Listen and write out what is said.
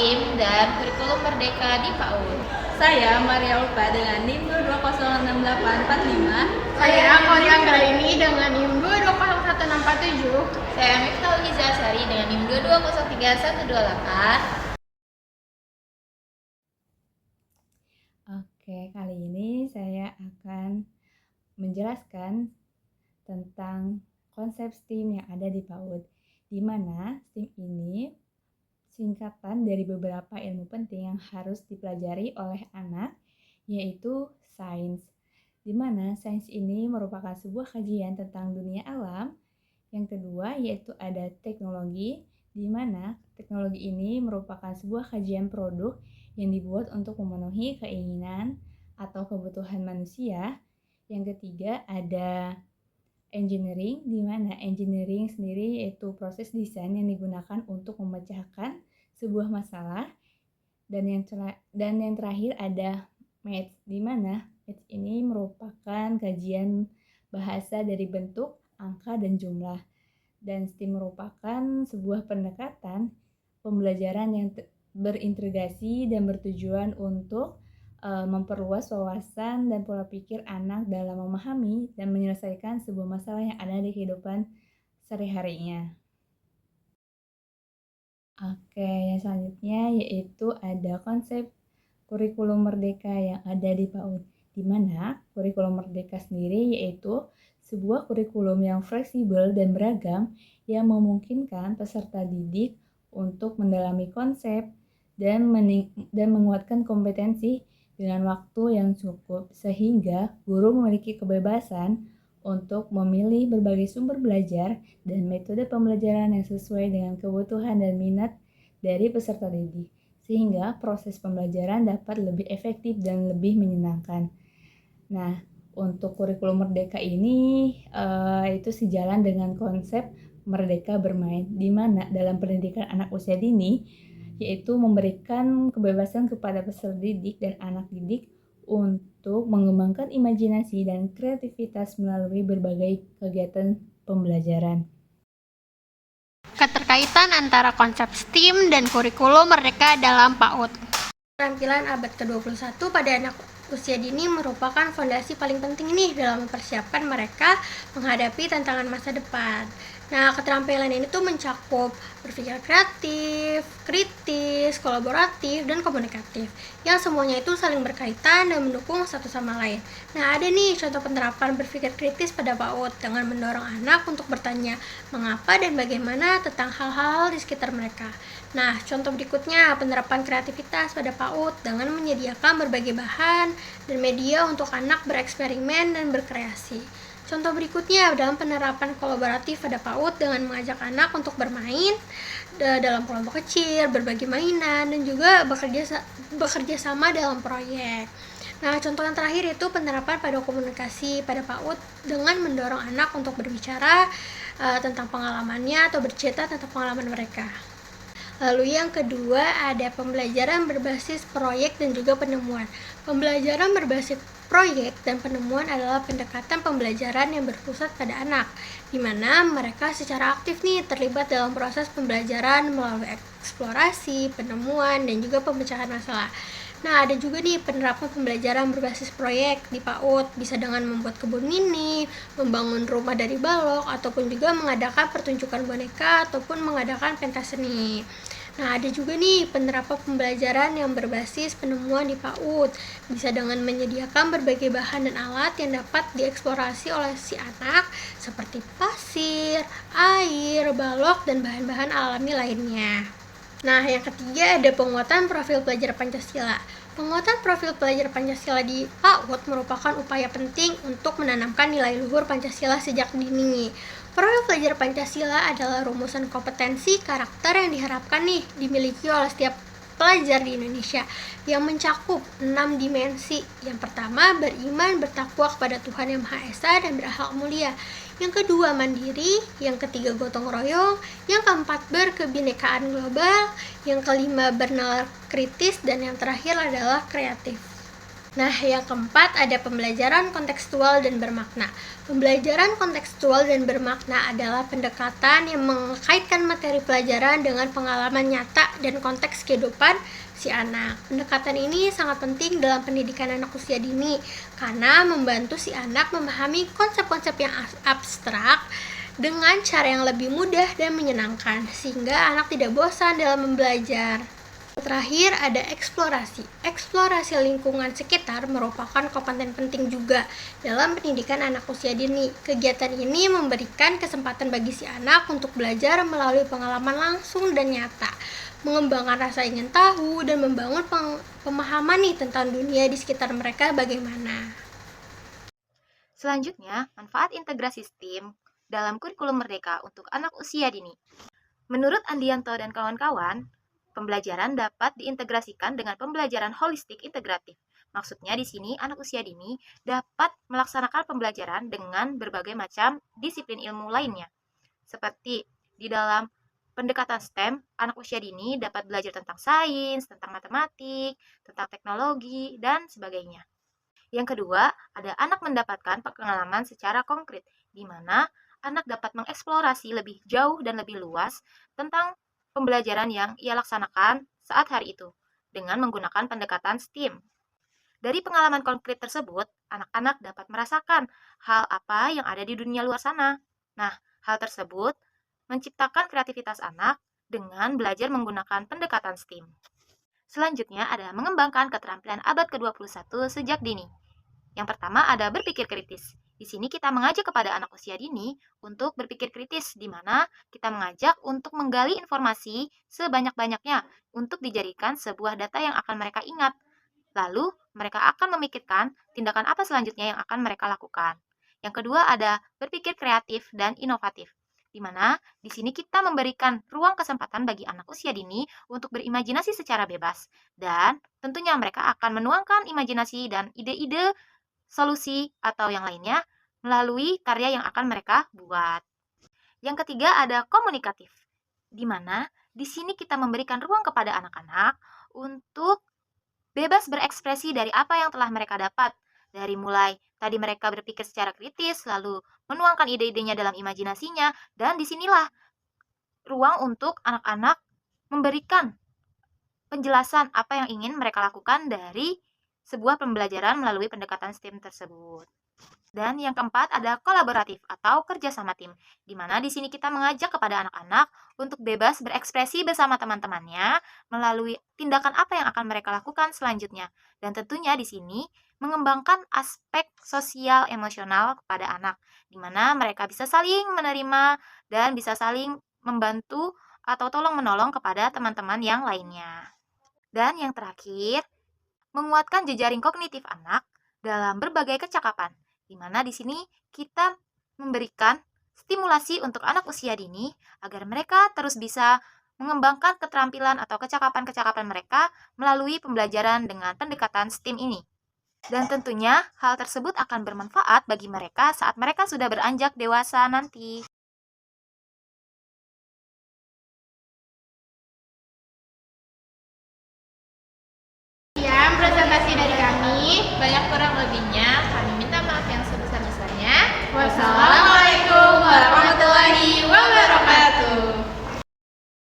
STEAM dan Kurikulum Merdeka di PAUD. Saya Maria Ulfa dengan NIM 2206845. Saya Korea Anggraini dengan NIM 2201647. Saya Miftah Uliza Sari dengan NIM 2203128. Oke, kali ini saya akan menjelaskan tentang konsep STEAM yang ada di PAUD, di mana STEAM ini singkatan dari beberapa ilmu penting yang harus dipelajari oleh anak, yaitu sains, di mana sains ini merupakan sebuah kajian tentang dunia alam. Yang kedua yaitu ada teknologi, di mana teknologi ini merupakan sebuah kajian produk yang dibuat untuk memenuhi keinginan atau kebutuhan manusia. Yang ketiga ada engineering, di mana engineering sendiri yaitu proses desain yang digunakan untuk memecahkan sebuah masalah. Dan yang terakhir ada math, di mana math ini merupakan kajian bahasa dari bentuk, angka, dan jumlah. Dan STEAM merupakan sebuah pendekatan pembelajaran yang berintegrasi dan bertujuan untuk memperluas wawasan dan pola pikir anak dalam memahami dan menyelesaikan sebuah masalah yang ada di kehidupan sehari-harinya. Oke, yang selanjutnya yaitu ada konsep kurikulum merdeka yang ada di PAUD, di mana kurikulum merdeka sendiri yaitu sebuah kurikulum yang fleksibel dan beragam yang memungkinkan peserta didik untuk mendalami konsep dan menguatkan kompetensi dengan waktu yang cukup, sehingga guru memiliki kebebasan untuk memilih berbagai sumber belajar dan metode pembelajaran yang sesuai dengan kebutuhan dan minat dari peserta didik, sehingga proses pembelajaran dapat lebih efektif dan lebih menyenangkan. Nah, untuk kurikulum merdeka ini itu sejalan dengan konsep merdeka bermain, di mana dalam pendidikan anak usia dini yaitu memberikan kebebasan kepada peserta didik dan anak didik untuk mengembangkan imajinasi dan kreativitas melalui berbagai kegiatan pembelajaran. Keterkaitan antara konsep STEAM dan kurikulum merdeka dalam PAUD. Keterampilan abad ke-21 pada anak usia dini merupakan fondasi paling penting nih dalam mempersiapkan mereka menghadapi tantangan masa depan. Nah, keterampilan ini tuh mencakup berpikir kreatif, kritis, kolaboratif, dan komunikatif, yang semuanya itu saling berkaitan dan mendukung satu sama lain. Nah, ada nih contoh penerapan berpikir kritis pada PAUD dengan mendorong anak untuk bertanya mengapa dan bagaimana tentang hal-hal di sekitar mereka. Nah, contoh berikutnya penerapan kreativitas pada PAUD dengan menyediakan berbagai bahan dan media untuk anak bereksperimen dan berkreasi. Contoh berikutnya dalam penerapan kolaboratif pada PAUD dengan mengajak anak untuk bermain dalam kelompok kecil, berbagi mainan, dan juga bekerja sama dalam proyek. Nah, contoh yang terakhir itu penerapan pada komunikasi pada PAUD dengan mendorong anak untuk berbicara tentang pengalamannya atau bercerita tentang pengalaman mereka. Lalu yang kedua ada pembelajaran berbasis proyek dan juga penemuan. Pembelajaran berbasis proyek dan penemuan adalah pendekatan pembelajaran yang berpusat pada anak, di mana mereka secara aktif nih terlibat dalam proses pembelajaran melalui eksplorasi, penemuan, dan juga pemecahan masalah. Nah, ada juga nih penerapan pembelajaran berbasis proyek di PAUD, bisa dengan membuat kebun mini, membangun rumah dari balok, ataupun juga mengadakan pertunjukan boneka, ataupun mengadakan pentas seni. Nah, ada juga nih penerapan pembelajaran yang berbasis penemuan di PAUD, bisa dengan menyediakan berbagai bahan dan alat yang dapat dieksplorasi oleh si anak, seperti pasir, air, balok, dan bahan-bahan alami lainnya. Nah, yang ketiga ada penguatan profil pelajar Pancasila. Penguatan profil pelajar Pancasila di PAUD merupakan upaya penting untuk menanamkan nilai luhur Pancasila sejak dini. Profil pelajar Pancasila adalah rumusan kompetensi karakter yang diharapkan nih dimiliki oleh setiap pelajar di Indonesia yang mencakup 6 dimensi. Yang pertama, beriman bertakwa kepada Tuhan Yang Maha Esa dan berakhlak mulia. Yang kedua, mandiri. Yang ketiga, gotong royong. Yang keempat, berkebinekaan global. Yang kelima, bernalar kritis. Dan yang terakhir adalah kreatif. Nah, yang keempat ada pembelajaran kontekstual dan bermakna. Pembelajaran kontekstual dan bermakna adalah pendekatan yang mengkaitkan materi pelajaran dengan pengalaman nyata dan konteks kehidupan si anak. Pendekatan ini sangat penting dalam pendidikan anak usia dini karena membantu si anak memahami konsep-konsep yang abstrak dengan cara yang lebih mudah dan menyenangkan, sehingga anak tidak bosan dalam belajar. Terakhir ada eksplorasi. Eksplorasi lingkungan sekitar merupakan komponen penting juga dalam pendidikan anak usia dini. Kegiatan ini memberikan kesempatan bagi si anak untuk belajar melalui pengalaman langsung dan nyata, mengembangkan rasa ingin tahu dan membangun pemahaman tentang dunia di sekitar mereka bagaimana. Selanjutnya, manfaat integrasi STEAM dalam kurikulum merdeka untuk anak usia dini. Menurut Andianto dan kawan-kawan, pembelajaran dapat diintegrasikan dengan pembelajaran holistik integratif. Maksudnya di sini anak usia dini dapat melaksanakan pembelajaran dengan berbagai macam disiplin ilmu lainnya. Seperti di dalam pendekatan STEM, anak usia dini dapat belajar tentang sains, tentang matematik, tentang teknologi, dan sebagainya. Yang kedua, ada anak mendapatkan pengalaman secara konkret, di mana anak dapat mengeksplorasi lebih jauh dan lebih luas tentang pembelajaran yang ia laksanakan saat hari itu dengan menggunakan pendekatan STEAM. Dari pengalaman konkret tersebut, anak-anak dapat merasakan hal apa yang ada di dunia luar sana. Nah, hal tersebut menciptakan kreativitas anak dengan belajar menggunakan pendekatan STEAM. Selanjutnya ada mengembangkan keterampilan abad ke-21 sejak dini. Yang pertama ada berpikir kritis. Di sini kita mengajak kepada anak usia dini untuk berpikir kritis, di mana kita mengajak untuk menggali informasi sebanyak-banyaknya untuk dijadikan sebuah data yang akan mereka ingat. Lalu, mereka akan memikirkan tindakan apa selanjutnya yang akan mereka lakukan. Yang kedua ada berpikir kreatif dan inovatif, di mana di sini kita memberikan ruang kesempatan bagi anak usia dini untuk berimajinasi secara bebas. Dan tentunya mereka akan menuangkan imajinasi dan ide-ide solusi atau yang lainnya melalui karya yang akan mereka buat. Yang ketiga ada komunikatif, di mana di sini kita memberikan ruang kepada anak-anak untuk bebas berekspresi dari apa yang telah mereka dapat. Dari mulai tadi mereka berpikir secara kritis, lalu menuangkan ide-idenya dalam imajinasinya, dan disinilah ruang untuk anak-anak memberikan penjelasan apa yang ingin mereka lakukan dari sebuah pembelajaran melalui pendekatan STEAM tersebut. Dan yang keempat ada kolaboratif atau kerjasama tim, di mana di sini kita mengajak kepada anak-anak untuk bebas berekspresi bersama teman-temannya melalui tindakan apa yang akan mereka lakukan selanjutnya. Dan tentunya di sini mengembangkan aspek sosial emosional kepada anak, di mana mereka bisa saling menerima dan bisa saling membantu atau tolong-menolong kepada teman-teman yang lainnya. Dan yang terakhir, menguatkan jejaring kognitif anak dalam berbagai kecakapan, di mana di sini kita memberikan stimulasi untuk anak usia dini agar mereka terus bisa mengembangkan keterampilan atau kecakapan-kecakapan mereka melalui pembelajaran dengan pendekatan STEAM ini. Dan tentunya hal tersebut akan bermanfaat bagi mereka saat mereka sudah beranjak dewasa nanti. Presentasi dari kami, banyak kurang lebihnya.